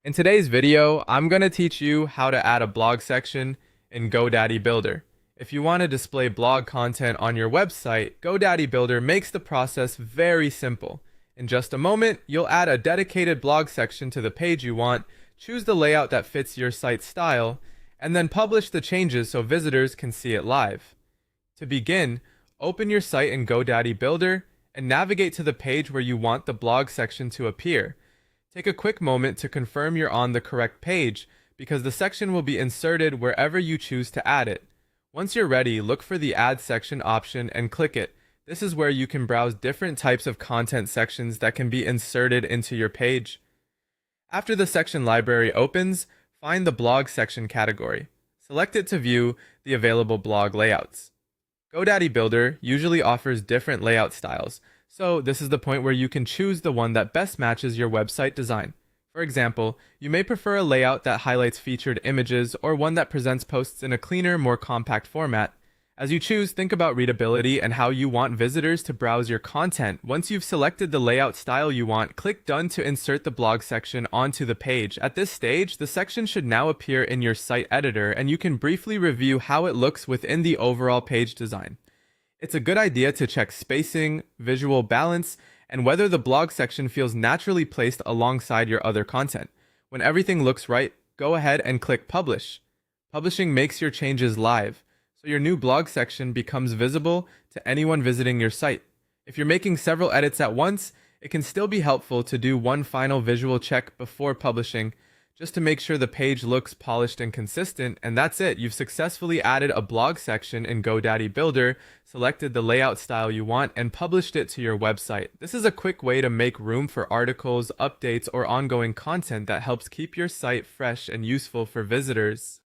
In today's video, I'm going to teach you how to add a blog section in GoDaddy Builder. If you want to display blog content on your website, GoDaddy Builder makes the process very simple. In just a moment, you'll add a dedicated blog section to the page you want, choose the layout that fits your site style, and then publish the changes so visitors can see it live. To begin, open your site in GoDaddy Builder and navigate to the page where you want the blog section to appear. Take a quick moment to confirm you're on the correct page because the section will be inserted wherever you choose to add it. Once you're ready, look for the Add Section option and click it. This is where you can browse different types of content sections that can be inserted into your page. After the section library opens, find the blog section category. Select it to view the available blog layouts. GoDaddy Builder usually offers different layout styles, so this is the point where you can choose the one that best matches your website design. For example, you may prefer a layout that highlights featured images or one that presents posts in a cleaner, more compact format. As you choose, think about readability and how you want visitors to browse your content. Once you've selected the layout style you want, click Done to insert the blog section onto the page. At this stage, the section should now appear in your site editor, and you can briefly review how it looks within the overall page design. It's a good idea to check spacing, visual balance, and whether the blog section feels naturally placed alongside your other content. When everything looks right, go ahead and click Publish. Publishing makes your changes live, so your new blog section becomes visible to anyone visiting your site. If you're making several edits at once, it can still be helpful to do one final visual check before publishing, just to make sure the page looks polished and consistent, and that's it. You've successfully added a blog section in GoDaddy Builder, selected the layout style you want, and published it to your website. This is a quick way to make room for articles, updates, or ongoing content that helps keep your site fresh and useful for visitors.